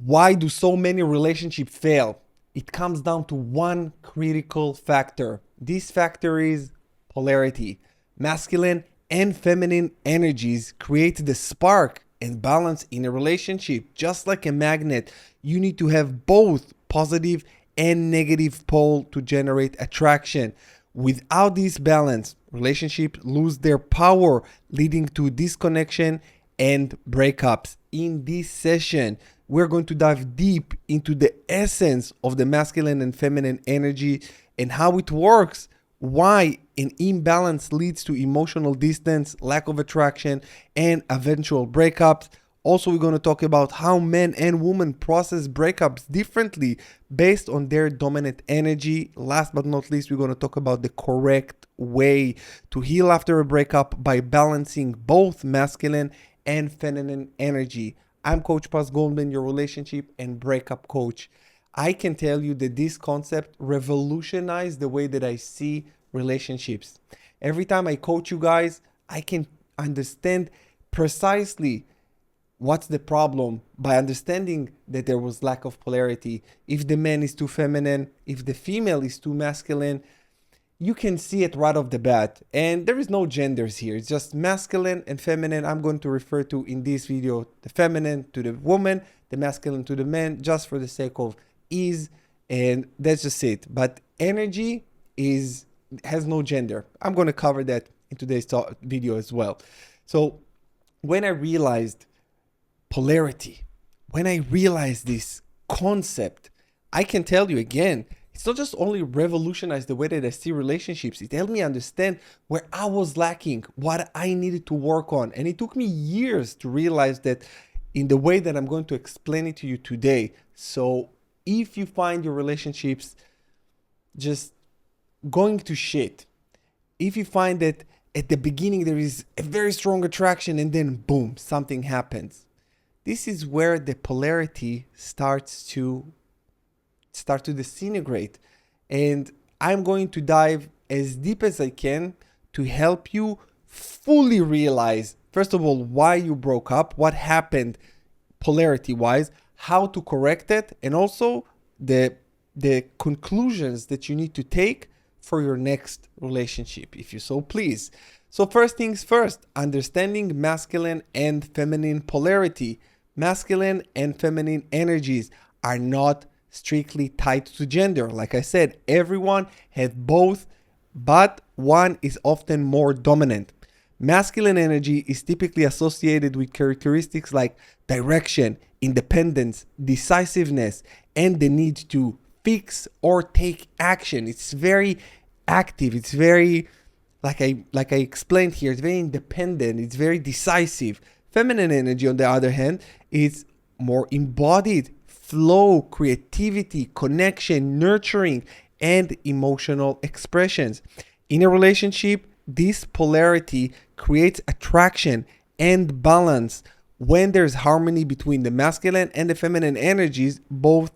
Why do so many relationships fail? It comes down to one critical factor. This factor is polarity. Masculine and feminine energies create the spark and balance in a relationship. Just like a magnet, you need to have both positive and negative pole to generate attraction. Without this balance, relationships lose their power, leading to disconnection and breakups. In this session, we're going to dive deep into the essence of the masculine and feminine energy and how it works, why an imbalance leads to emotional distance, lack of attraction, and eventual breakups. Also, we're going to talk about how men and women process breakups differently based on their dominant energy. Last but not least, we're going to talk about the correct way to heal after a breakup by balancing both masculine and feminine energy. I'm Coach Goldman, your relationship and breakup coach. I can tell you that this concept revolutionized the way that I see relationships. Every time I coach you guys, I can understand precisely what's the problem by understanding that there was lack of polarity. If the man is too feminine, if the female is too masculine, you can see it right off the bat. And there is no genders here. It's just masculine and feminine. I'm going to refer to in this video the feminine to the woman, the masculine to the man, just for the sake of ease. And that's just it. But energy has no gender. I'm going to cover that in today's video as well. So when I realized polarity, when I realized this concept, I can tell you again, it's not just only revolutionized the way that I see relationships, it helped me understand where I was lacking, what I needed to work on. And it took me years to realize that in the way that I'm going to explain it to you today. So if you find your relationships just going to shit, if you find that at the beginning there is a very strong attraction and then boom, something happens, this is where the polarity starts to disintegrate. And I'm going to dive as deep as I can to help you fully realize, first of all, why you broke up, what happened polarity wise, how to correct it, and also the conclusions that you need to take for your next relationship, if you so please. So first things first, understanding masculine and feminine polarity. Masculine and feminine energies are not strictly tied to gender. Like I said, everyone has both, but one is often more dominant. Masculine energy is typically associated with characteristics like direction, independence, decisiveness, and the need to fix or take action. It's very active. It's very, like I explained here, it's very independent. It's very decisive. Feminine energy, on the other hand, is more embodied, flow, creativity, connection, nurturing, and emotional expressions. In a relationship, this polarity creates attraction and balance. When there's harmony between the masculine and the feminine energies, both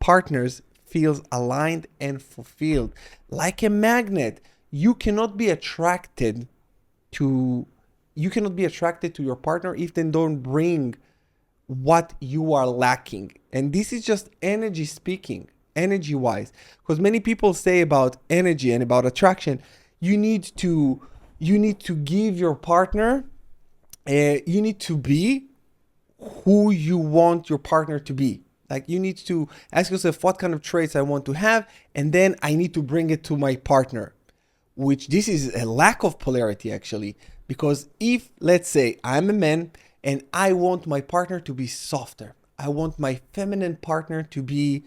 partners feels aligned and fulfilled. Like a magnet, you cannot be attracted to your partner if they don't bring what you are lacking. And this is just energy speaking, energy wise, because many people say about energy and about attraction, you need to give your partner, you need to be who you want your partner to be. Like, you need to ask yourself what kind of traits I want to have, and then I need to bring it to my partner, which this is a lack of polarity actually. Because if, let's say, I'm a man and I want my partner to be softer, I want my feminine partner to be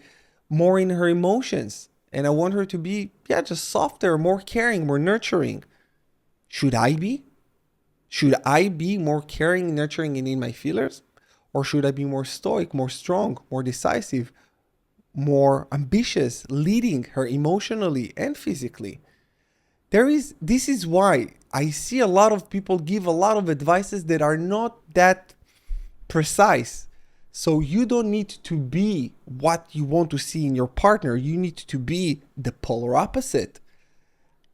more in her emotions, and I want her to be, just softer, more caring, more nurturing. Should I be? Should I be more caring, nurturing, and in my feelers? Or should I be more stoic, more strong, more decisive, more ambitious, leading her emotionally and physically? This is why I see a lot of people give a lot of advices that are not that precise. So you don't need to be what you want to see in your partner. You need to be the polar opposite.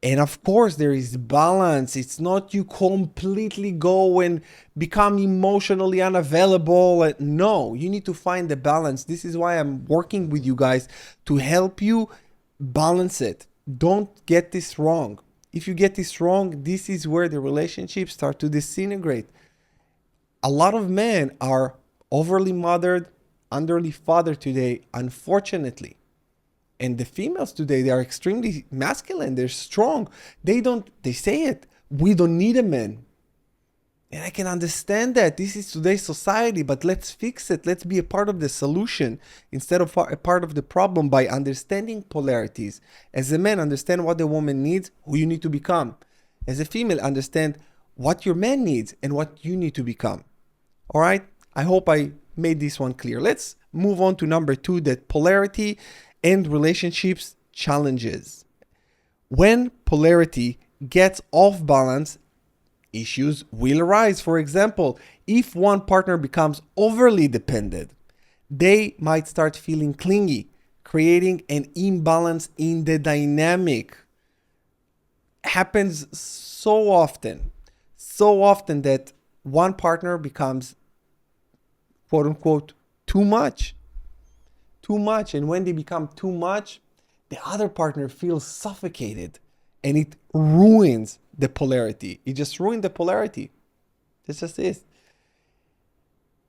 And of course, there is balance. It's not you completely go and become emotionally unavailable. No, you need to find the balance. This is why I'm working with you guys to help you balance it. Don't get this wrong. If you get this wrong, this is where the relationships start to disintegrate. A lot of men are overly mothered, underly fathered today, unfortunately. And the females today, they are extremely masculine. They're strong. They say it. We don't need a man. And I can understand that. This is today's society, but let's fix it. Let's be a part of the solution instead of a part of the problem by understanding polarities. As a man, understand what the woman needs, who you need to become. As a female, understand what your man needs and what you need to become. All right? I hope I made this one clear. Let's move on to number 2, that polarity and relationships challenges. When polarity gets off balance, issues will arise. For example, if one partner becomes overly dependent, they might start feeling clingy, creating an imbalance in the dynamic. Happens so often that one partner becomes, quote unquote, too much. And when they become too much, the other partner feels suffocated, and it ruins the polarity. It just ruined the polarity. This just is.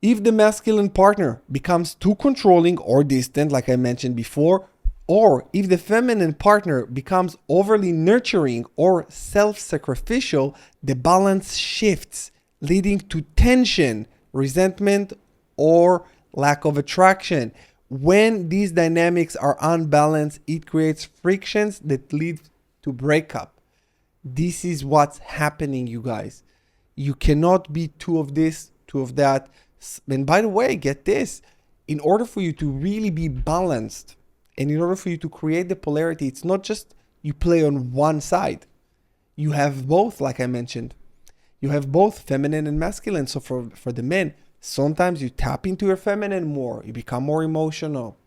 If the masculine partner becomes too controlling or distant, like I mentioned before, or if the feminine partner becomes overly nurturing or self-sacrificial, the balance shifts, leading to tension, resentment, or lack of attraction. When these dynamics are unbalanced, it creates frictions that lead to breakup. This is what's happening, you guys. You cannot be two of this, two of that. And by the way, get this. In order for you to really be balanced, and in order for you to create the polarity, it's not just you play on one side. You have both, like I mentioned. You have both feminine and masculine. So for the men, sometimes you tap into your feminine more. You become more emotional.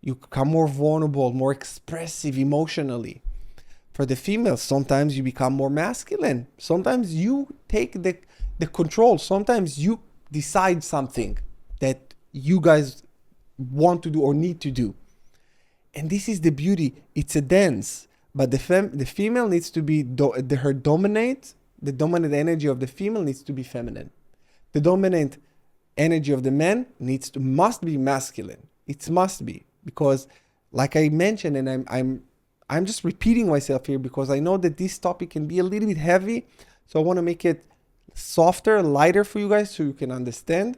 You become more vulnerable, more expressive emotionally. For the females, sometimes you become more masculine. Sometimes you take the control. Sometimes you decide something that you guys want to do or need to do. And this is the beauty. It's a dance. But the female needs to be, the dominant energy of the female needs to be feminine. The dominant energy of the man must be masculine. It must be, because like I mentioned, and I'm just repeating myself here because I know that this topic can be a little bit heavy. So I want to make it softer, lighter for you guys so you can understand.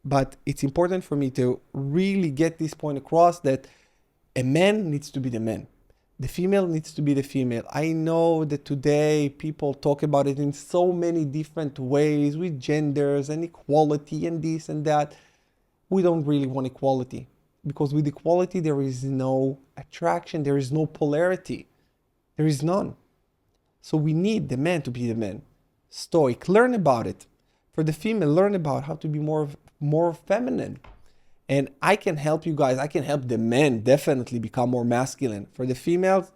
But it's important for me to really get this point across, that a man needs to be the man. The female needs to be the female. I know that today people talk about it in so many different ways with genders and equality and this and that. We don't really want equality, because with equality there is no attraction, there is no polarity. There is none. So we need the man to be the man. Stoic, learn about it. For the female, learn about how to be more feminine. And I can help you guys. I can help the men definitely become more masculine. For the females,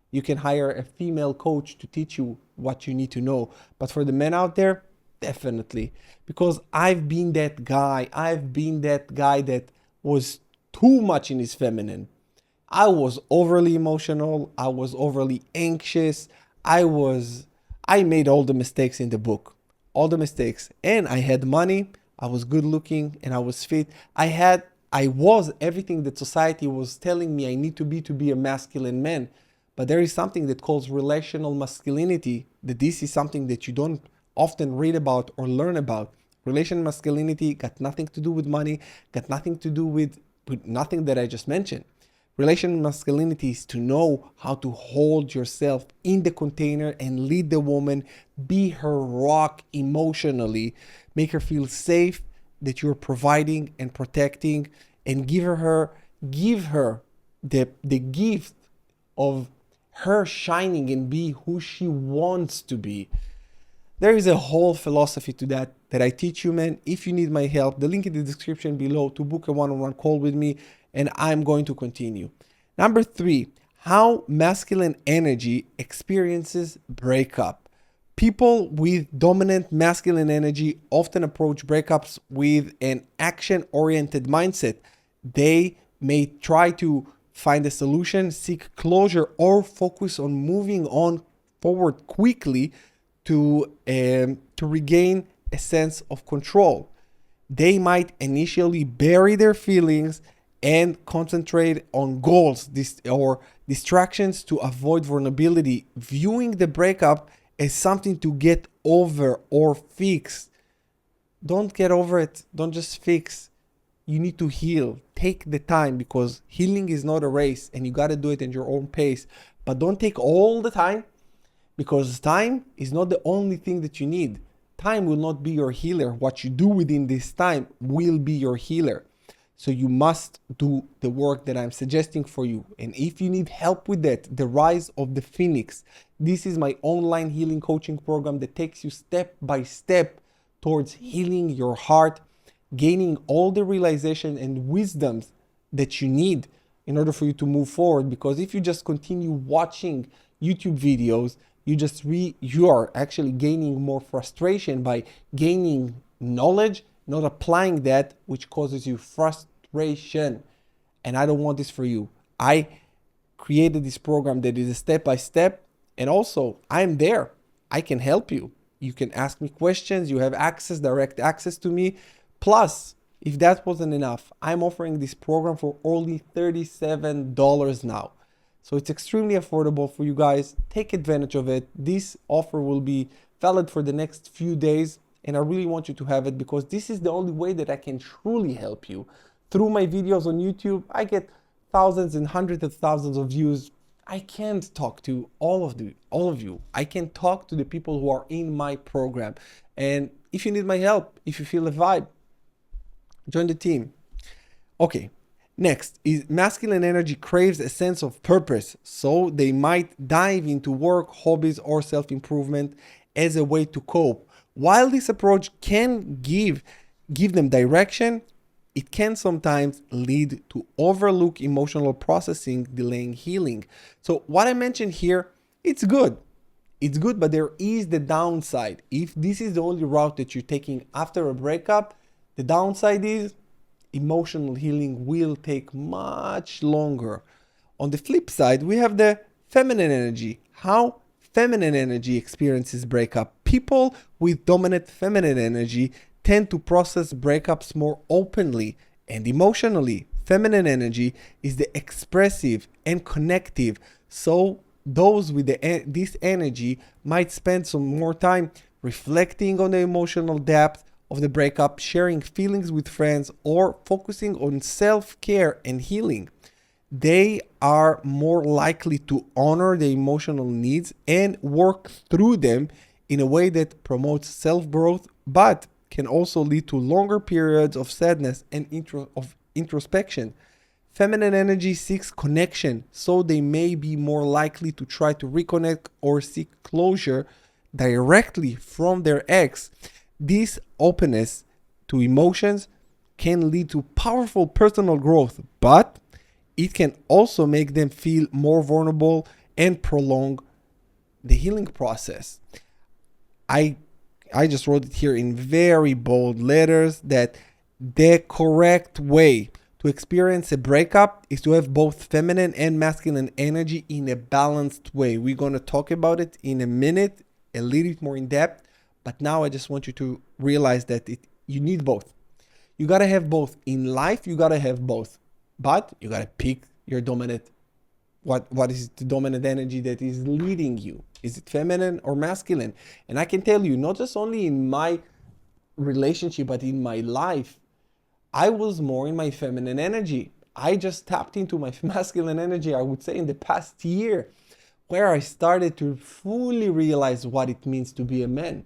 you can hire a female coach to teach you what you need to know. But for the men out there, definitely. Because I've been that guy. I've been that guy that was too much in his feminine. I was overly emotional. I was overly anxious. I made all the mistakes in the book. All the mistakes. And I had money. I was good looking and I was fit. I was everything that society was telling me I need to be a masculine man. But there is something that calls relational masculinity, that this is something that you don't often read about or learn about. Relational masculinity got nothing to do with money, got nothing to do with nothing that I just mentioned. Relational masculinity is to know how to hold yourself in the container and lead the woman, be her rock emotionally, make her feel safe, that you're providing and protecting, and give her the gift of her shining and be who she wants to be. There is a whole philosophy to that I teach you, man. If you need my help, the link in the description below to book a one-on-one call with me, and I'm going to continue. Number 3, How masculine energy experiences breakup. People with dominant masculine energy often approach breakups with an action-oriented mindset. They may try to find a solution, seek closure, or focus on moving on forward quickly to regain a sense of control. They might initially bury their feelings and concentrate on goals or distractions to avoid vulnerability, viewing the breakup as something to get over or fix. Don't get over it. Don't just fix. You need to heal. Take the time, because healing is not a race and you got to do it at your own pace. But don't take all the time, because time is not the only thing that you need. Time will not be your healer. What you do within this time will be your healer. So you must do the work that I'm suggesting for you. And if you need help with that, the Rise of the Phoenix, this is my online healing coaching program that takes you step by step towards healing your heart, gaining all the realization and wisdoms that you need in order for you to move forward. Because if you just continue watching YouTube videos, you are actually gaining more frustration by gaining knowledge, not applying that, which causes you frustration. And I don't want this for you. I created this program that is a step by step, and also I'm there. I can help you. You can ask me questions. You have access, direct access to me. Plus, if that wasn't enough, I'm offering this program for only $37 now. So it's extremely affordable for you guys. Take advantage of it. This offer will be valid for the next few days, and I really want you to have it, because this is the only way that I can truly help you. Through my videos on YouTube, I get thousands and hundreds of thousands of views. I can't talk to all of you. I can talk to the people who are in my program. And if you need my help, if you feel a vibe, join the team. Okay. Next is masculine energy craves a sense of purpose, so they might dive into work, hobbies, or self-improvement as a way to cope. While this approach can give them direction, it can sometimes lead to overlook emotional processing, delaying healing. So what I mentioned here, it's good. It's good, but there is the downside. If this is the only route that you're taking after a breakup, the downside is emotional healing will take much longer. On the flip side, we have the feminine energy. How feminine energy experiences breakup. People with dominant feminine energy tend to process breakups more openly and emotionally. Feminine energy is the expressive and connective. So those with this energy might spend some more time reflecting on the emotional depth of the breakup, sharing feelings with friends, or focusing on self-care and healing. They are more likely to honor the emotional needs and work through them in a way that promotes self-growth, but can also lead to longer periods of sadness and introspection. Feminine energy seeks connection, so they may be more likely to try to reconnect or seek closure directly from their ex. This openness to emotions can lead to powerful personal growth, but it can also make them feel more vulnerable and prolong the healing process. I just wrote it here in very bold letters that the correct way to experience a breakup is to have both feminine and masculine energy in a balanced way. We're going to talk about it in a minute, a little bit more in depth. But now I just want you to realize that you need both. You got to have both. In life, you got to have both. But you got to pick your dominant. What is the dominant energy that is leading you? Is it feminine or masculine? And I can tell you, not just only in my relationship, but in my life, I was more in my feminine energy. I just tapped into my masculine energy, I would say, in the past year, where I started to fully realize what it means to be a man.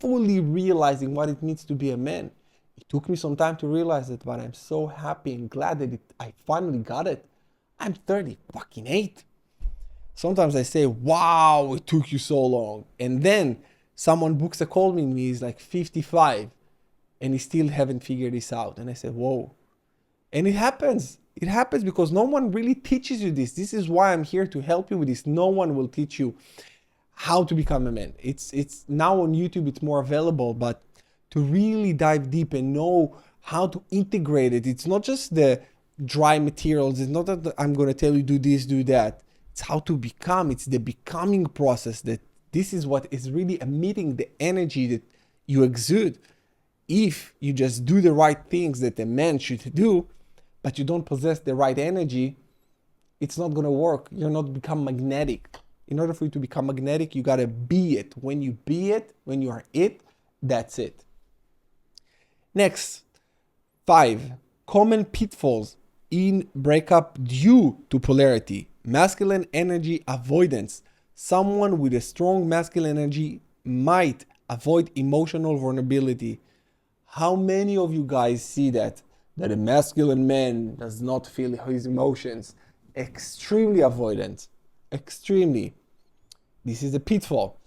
Fully realizing what it means to be a man. It took me some time to realize it, but I'm so happy and glad that I finally got it. I'm 38. Sometimes I say, wow, it took you so long. And then someone books a call with me, he's like 55, and he still haven't figured this out. And I said, whoa, And it happens. It happens because no one really teaches you this. This is why I'm here to help you with this. No one will teach you how to become a man. It's now on YouTube, it's more available, but to really dive deep and know how to integrate it, it's not just the dry materials. It's not that I'm going to tell you do this, do that. It's how to become. It's the becoming process, that this is what is really emitting the energy that you exude. If you just do the right things that a man should do, but you don't possess the right energy, it's not going to work. You're not become magnetic. In order for you to become magnetic, you got to be it. When you be it, when you are it, that's it. Next, 5 common pitfalls in breakup due to polarity. Masculine energy avoidance. Someone with a strong masculine energy might avoid emotional vulnerability. How many of you guys see that a masculine man does not feel his emotions? Extremely avoidant. Extremely. This is a pitfall,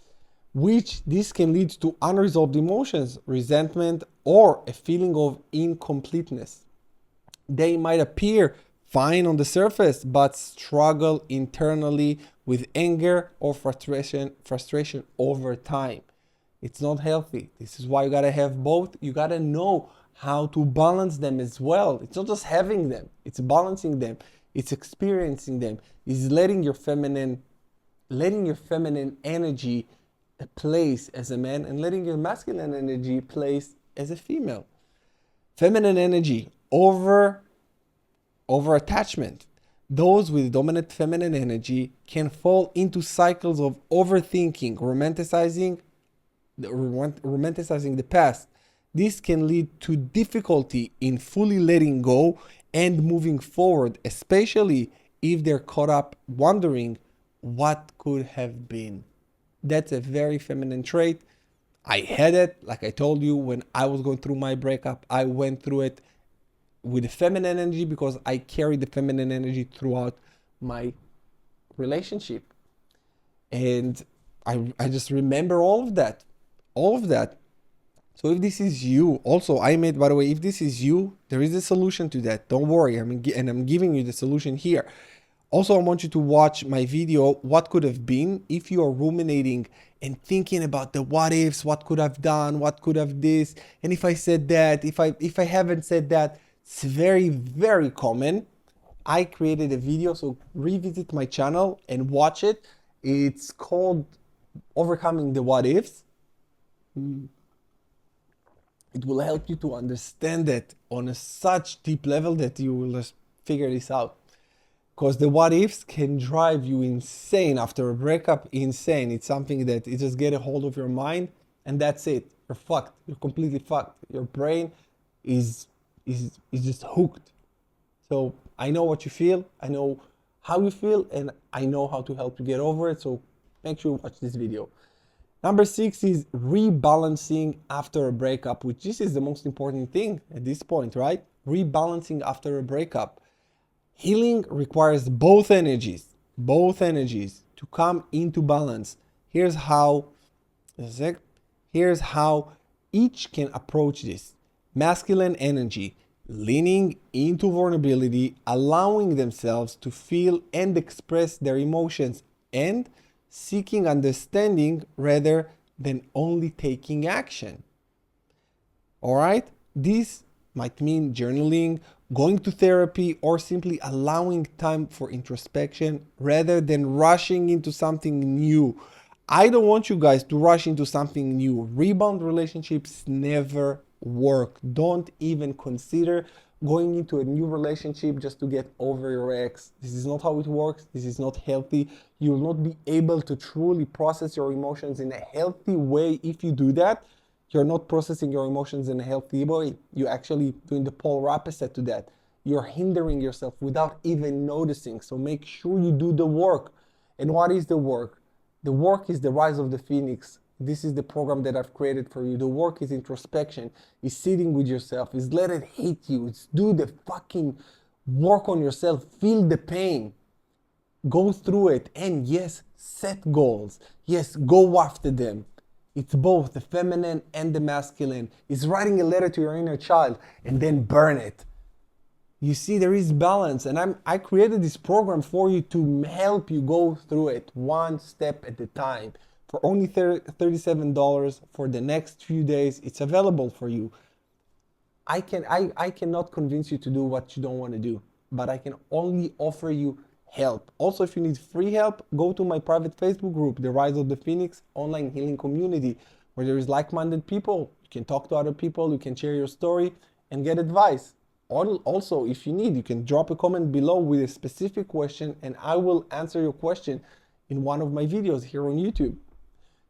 which this can lead to unresolved emotions, resentment, or a feeling of incompleteness. They might appear fine on the surface, but struggle internally with anger or frustration over time. It's not healthy. This is why you gotta have both. You gotta know how to balance them as well. It's not just having them, it's balancing them, it's experiencing them, it's letting your feminine energy a place as a man and letting your masculine energy place as a female. Feminine energy over attachment. Those with dominant feminine energy can fall into cycles of overthinking, romanticizing the past. This can lead to difficulty in fully letting go and moving forward, especially if they're caught up wondering what could have been. That's a very feminine trait. I had it, like I told you, when I was going through my breakup. I went through it with the feminine energy because I carried the feminine energy throughout my relationship. And I just remember all of that. So if this is you, also by the way, if this is you, there is a solution to that. Don't worry, I'm giving you the solution here. Also, I want you to watch my video, what could have been, if you are ruminating and thinking about the what ifs, what could have done, what could have this, and if I said that, if I haven't said that. It's very, very common. I created a video, so revisit my channel and watch it. It's called Overcoming the What Ifs. It will help you to understand it on a such deep level that you will just figure this out. Because the what ifs can drive you insane after a breakup. Insane. It's something that it just get a hold of your mind and that's it. You're fucked. You're completely fucked. Your brain is just hooked. So I know what you feel, I know how you feel, and I know how to help you get over it. So make sure you watch this video. Number 6 is rebalancing after a breakup, which this is the most important thing at this point, right? Rebalancing after a breakup. Healing requires both energies to come into balance. Here's how each can approach this. Masculine energy, leaning into vulnerability, allowing themselves to feel and express their emotions, and seeking understanding rather than only taking action. All right? This might mean journaling, going to therapy, or simply allowing time for introspection rather than rushing into something new. I don't want you guys to rush into something new. Rebound relationships never work. Don't even consider going into a new relationship just to get over your ex. This is not how it works. This is not healthy. You will not be able to truly process your emotions in a healthy way if you do that. You're not processing your emotions in a healthy way. You're actually doing the polar opposite to that. You're hindering yourself without even noticing. So make sure you do the work. And what is the work? The work is the rise of the phoenix. This is the program that I've created for you. The work is introspection, is sitting with yourself, is let it hit you. It's do the fucking work on yourself. Feel the pain. Go through it. And yes, set goals. Yes, go after them. It's both the feminine and the masculine. It's writing a letter to your inner child and then burn it. You see, there is balance, and I created this program for you to help you go through it one step at a time. For only $37 for the next few days, it's available for you. I cannot convince you to do what you don't want to do, but I can only offer you help. Also, if you need free help, go to my private Facebook group, The Rise of the Phoenix Online Healing Community, where there is like-minded people. You can talk to other people, you can share your story and get advice. Also, if you need, you can drop a comment below with a specific question and I will answer your question in one of my videos here on YouTube.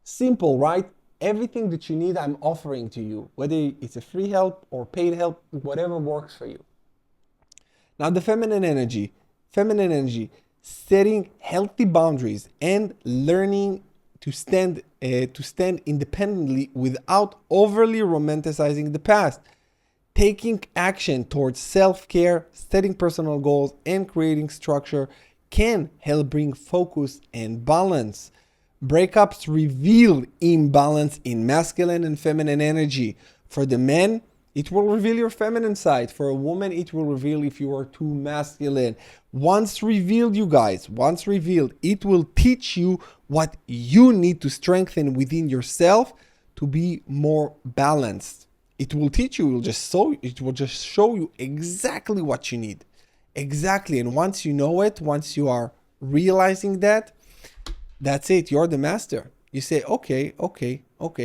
Simple, right? Everything that you need, I'm offering to you, whether it's a free help or paid help, whatever works for you. Now, the feminine energy, setting healthy boundaries and learning to stand independently without overly romanticizing the past. Taking action towards self-care, setting personal goals, and creating structure can help bring focus and balance. Breakups reveal imbalance in masculine and feminine energy. For the men, it will reveal your feminine side. For a woman, it will reveal if you are too masculine. Once revealed, you guys, it will teach you what you need to strengthen within yourself to be more balanced. It will teach you, it will just show you exactly what you need. Exactly. And once you know it, once you are realizing that, that's it. You're the master. You say, okay,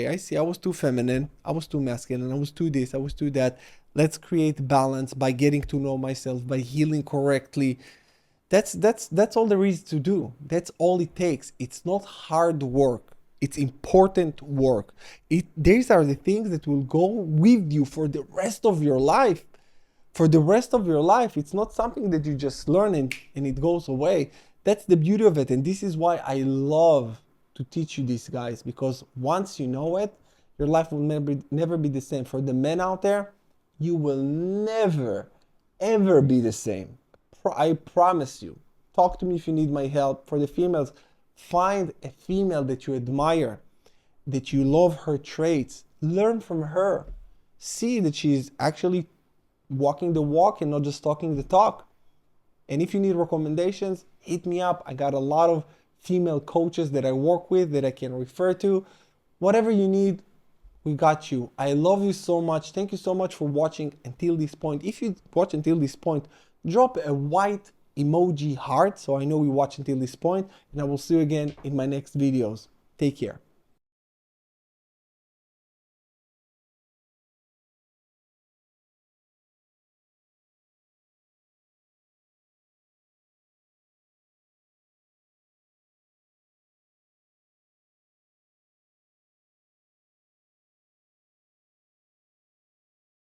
I see. I was too feminine. I was too masculine. I was too this. I was too that. Let's create balance by getting to know myself, by healing correctly. That's all there is to do. That's all it takes. It's not hard work. It's important work. These are the things that will go with you for the rest of your life. For the rest of your life, it's not something that you just learn and it goes away. That's the beauty of it. And this is why I love to teach you this, guys, because once you know it, your life will never be the same. For the men out there, you will never, ever be the same. I promise you. Talk to me if you need my help. For the females, find a female that you admire, that you love her traits. Learn from her. See that she's actually walking the walk and not just talking the talk. And if you need recommendations, hit me up. I got a lot of female coaches that I work with that I can refer to. Whatever you need, we got you. I love you so much. Thank you so much for watching until this point. If you watch until this point, drop a white emoji heart so I know you watch until this point, and I will see you again in my next videos. Take care.